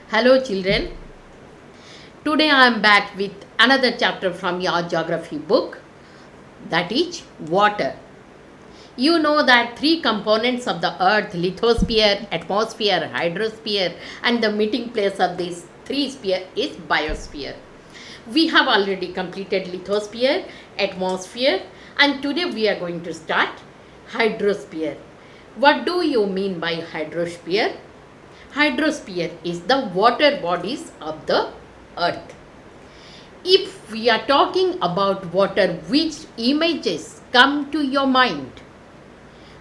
Hello, children. Today I am back with another chapter from your geography book, that is water. You know that three components of the earth, lithosphere, atmosphere, hydrosphere, and the meeting place of these three sphere is biosphere. We have already completed lithosphere, atmosphere, and today we are going to start hydrosphere. What do you mean by hydrosphere? Hydrosphere is the water bodies of the earth. If we are talking about water, which images come to your mind?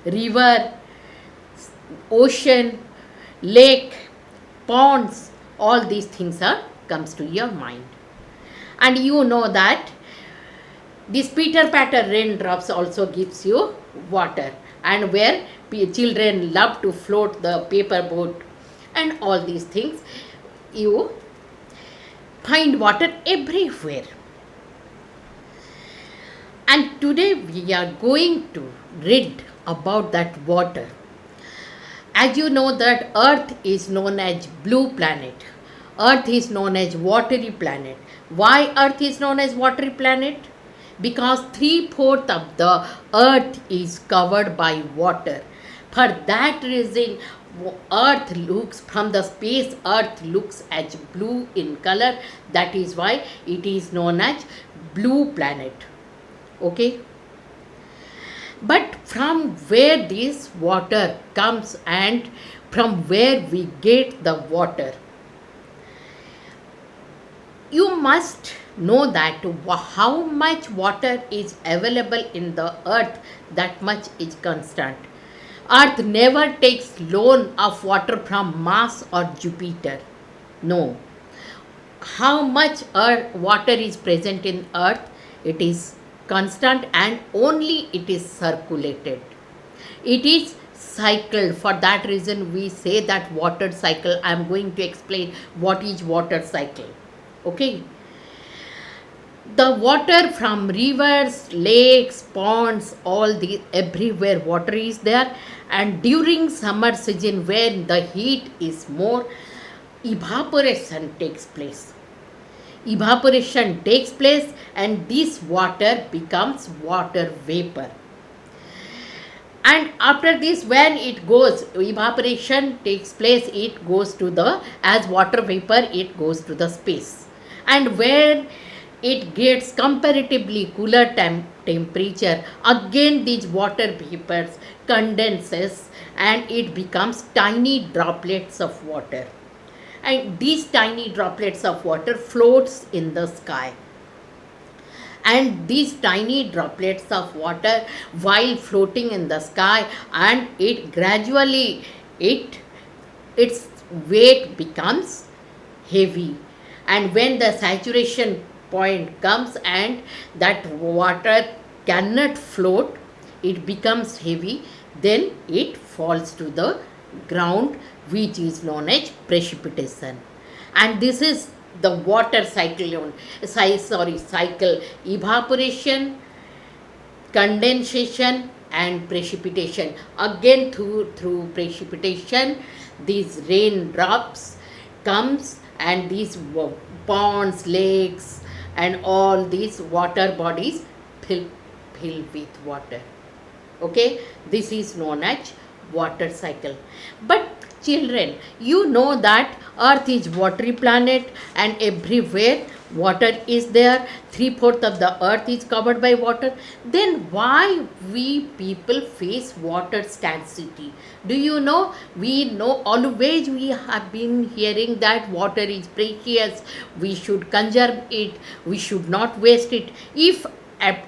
River, ocean, lake, ponds, all these things are comes to your mind. And you know that this Peter Patter raindrops also gives you water, and where children love to float the paper boat and all these things, you find water everywhere. And today we are going to read about that water. As you know that earth is known as blue planet. Earth is known as watery planet. Why earth is known as watery planet? Because 3/4 of the earth is covered by water. For that reason, earth looks from the space, earth looks as blue in color. That is why it is known as blue planet. Okay, but from where this water comes and from where we get the water, you must know that how much water is available in the earth, that much is constant. Earth never takes loan of water from Mars or Jupiter. No. How much water is present in earth, it is constant, and only it is circulated. It is cycled. For that reason we say that water cycle. I am going to explain what is water cycle. Okay, the water from rivers, lakes, ponds, all the everywhere water is there. And during summer season, when the heat is more, evaporation takes place. Evaporation takes place, and this water becomes water vapor. And after this, when it goes, evaporation takes place, it goes to the, as water vapor, it goes to the space. And when it gets comparatively cooler temperature, again these water vapors condenses and it becomes tiny droplets of water. And these tiny droplets of water floats in the sky. And these tiny droplets of water, while floating in the sky, and it gradually, its weight becomes heavy. And when the saturation point comes and that water cannot float, it becomes heavy, then it falls to the ground, which is known as precipitation. And this is the water cycle. Cycle: evaporation, condensation, and precipitation. Again through precipitation, these raindrops comes, and these ponds, lakes, and all these water bodies fill with water. Okay, this is known as water cycle. But children, you know that earth is watery planet, and everywhere water is there. 3/4 of the earth is covered by water. Then why we people face water scarcity? Do you know? We know, always we have been hearing that water is precious, we should conserve it, we should not waste it. If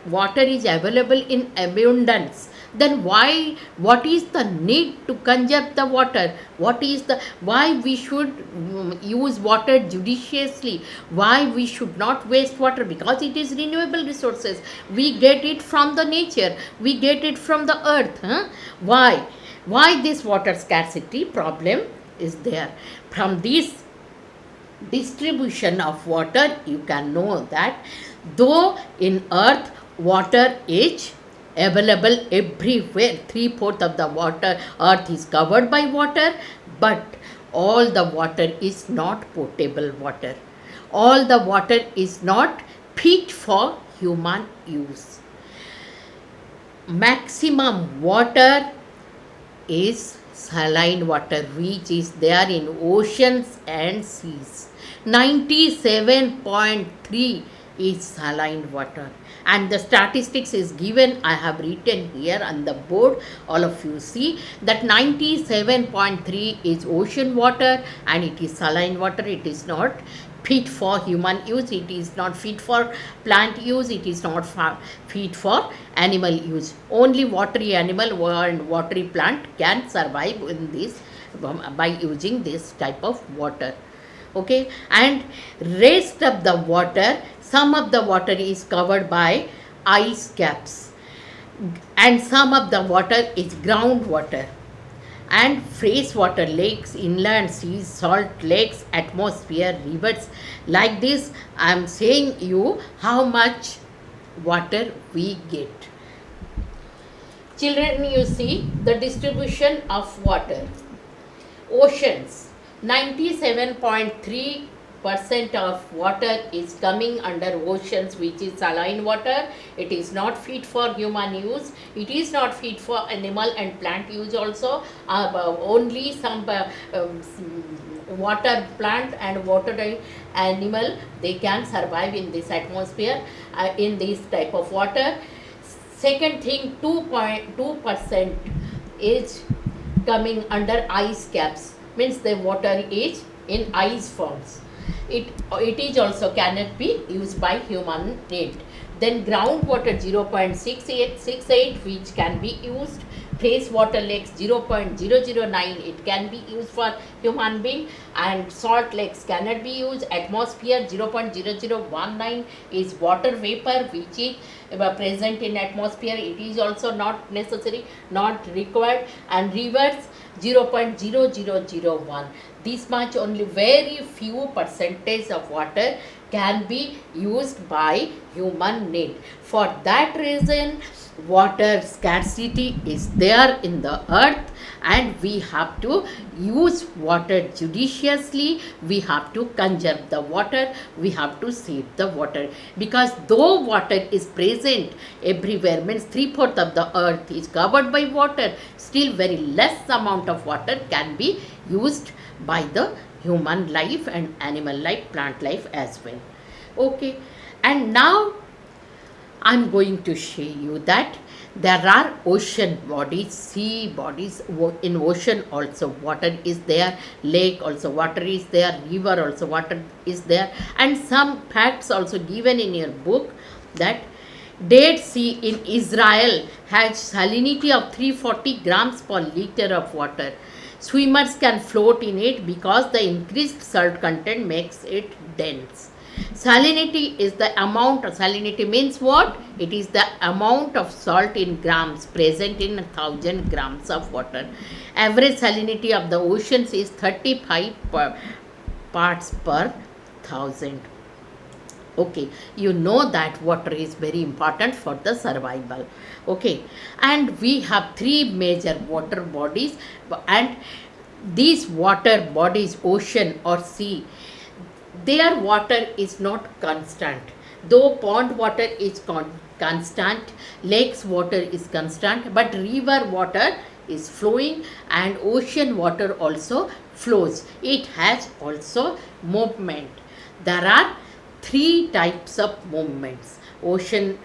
water is available in abundance, then what is the need to conserve the water? Why we should use water judiciously? Why we should not waste water? Because it is renewable resources, we get it from the nature, we get it from the earth. Why this water scarcity problem is there? From this distribution of water, you can know that though in earth water is available everywhere, 3/4 of the water earth is covered by water, but all the water is not potable water. All the water is not fit for human use. Maximum water is saline water, which is there in oceans and seas. 97.3 is saline water, and the statistics is given. I have written here on the board. All of you see that 97.3 is ocean water and it is saline water. It is not fit for human use, it is not fit for plant use, it is not fit for animal use. Only watery animal and watery plant can survive in this by using this type of water. Okay, and rest of the water, some of the water is covered by ice caps, and some of the water is groundwater, and freshwater lakes, inland seas, salt lakes, atmosphere, rivers. Like this, I am saying you how much water we get. Children, you see the distribution of water. Oceans, 97.3% of water is coming under oceans, which is saline water. It is not fit for human use, it is not fit for animal and plant use also. Only some water plant and water animal, they can survive in this atmosphere, in this type of water. Second thing, 2.2% is coming under ice caps, means the water is in ice forms. It is also cannot be used by human need. Then groundwater 0.68, which can be used. Freshwater lakes 0.009, it can be used for human being, and salt lakes cannot be used. Atmosphere 0.0019 is water vapor, which is present in atmosphere. It is also not necessary, not required. And rivers 0.0001. This much, only very few percentage of water can be used by human need. For that reason, water scarcity is there in the earth, and we have to use water judiciously. We have to conserve the water, we have to save the water, because though water is present everywhere, means 3/4 of the earth is covered by water, still very less amount of water can be used by the human life and animal life, plant life as well. Okay, and now I'm going to show you that there are ocean bodies, sea bodies. In ocean also water is there, lake also water is there, river also water is there. And some facts also given in your book, that Dead Sea in Israel has salinity of 340 grams per liter of water. Swimmers can float in it because the increased salt content makes it dense. Salinity is the amount of salinity, means what? It is the amount of salt in grams present in 1000 grams of water. Average salinity of the oceans is 35 parts per thousand. Okay, you know that water is very important for the survival. Okay, and we have three major water bodies, and these water bodies, ocean or sea, their water is not constant. Though pond water is constant, lakes water is constant, but river water is flowing and ocean water also flows. It has also movement. There are three types of movements. Ocean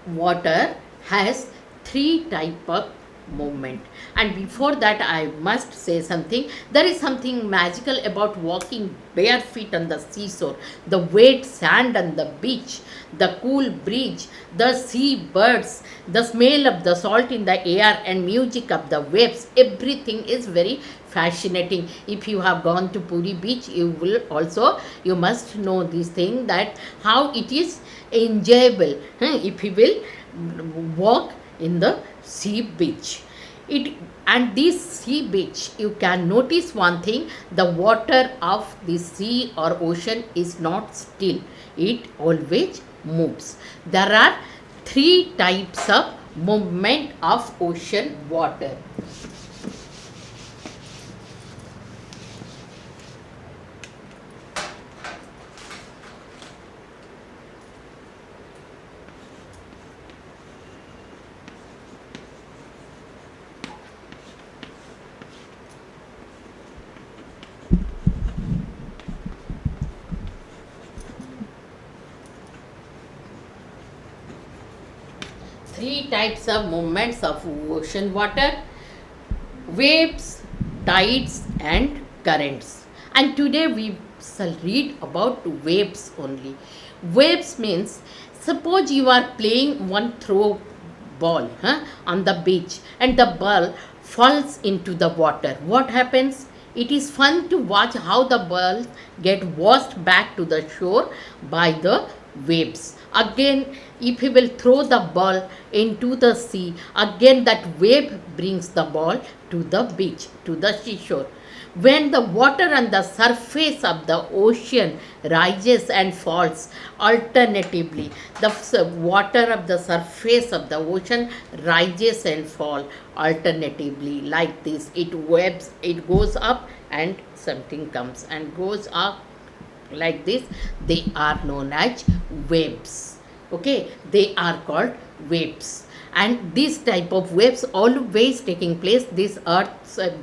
water has three type of movement. And before that, I must say something. There is something magical about walking bare feet on the seashore, the wet sand on the beach, the cool breeze, the sea birds, the smell of the salt in the air, and music of the waves. Everything is very fascinating. If you have gone to Puri beach, you will also, you must know this thing, that how it is enjoyable if you will walk in the sea beach. And this sea beach, you can notice one thing: the water of the sea or ocean is not still, it always moves. There are three types of movement of ocean water. three types of movements of ocean water: waves, tides, and currents. And today we shall read about waves only. Waves means, suppose you are playing one throw ball on the beach and the ball falls into the water. What happens? It is fun to watch how the ball get washed back to the shore by the waves. Again, if he will throw the ball into the sea, again that wave brings the ball to the beach, to the seashore. When the water on the surface of the ocean rises and falls alternatively, the water of the surface of the ocean rises and fall alternatively like this. It webs, it goes up and something comes and goes up like this. They are known as waves. Okay, they are called waves. And this type of waves always taking place. This earth,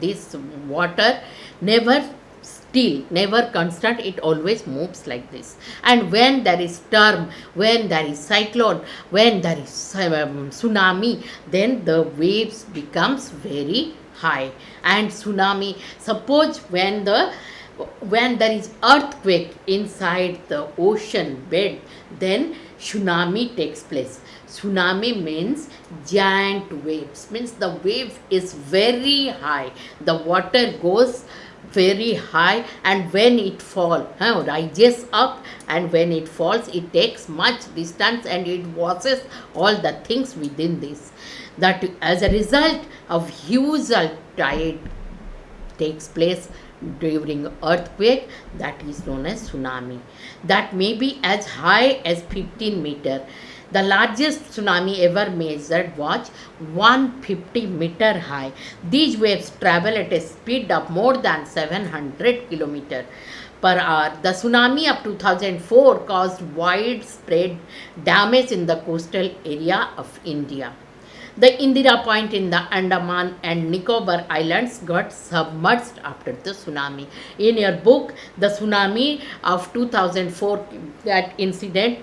this water never still, never constant, it always moves like this. And when there is storm, when there is cyclone, when there is tsunami, then the waves becomes very high. And tsunami, suppose when there is earthquake inside the ocean bed, then tsunami takes place. Tsunami means giant waves, means the wave is very high, the water goes very high, and when it falls, rises up, and when it falls, it takes much distance and it washes all the things within this. That as a result of huge tide takes place during earthquake, that is known as tsunami. That may be as high as 15 meter. The largest tsunami ever measured was 150-meter high. These waves travel at a speed of more than 700 km per hour. The tsunami of 2004 caused widespread damage in the coastal area of India. The Indira Point in the Andaman and Nicobar Islands got submerged after the tsunami. In your book, The Tsunami of 2004, that incident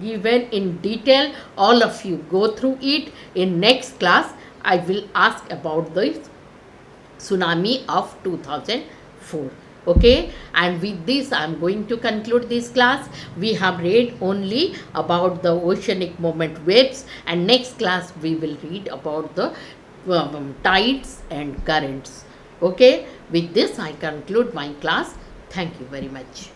given in detail, all of you go through it. In next class, I will ask about the tsunami of 2004. Okay, and with this I am going to conclude this class. We have read only about the oceanic moment waves, and next class we will read about the tides and currents. Okay, with this I conclude my class. Thank you very much.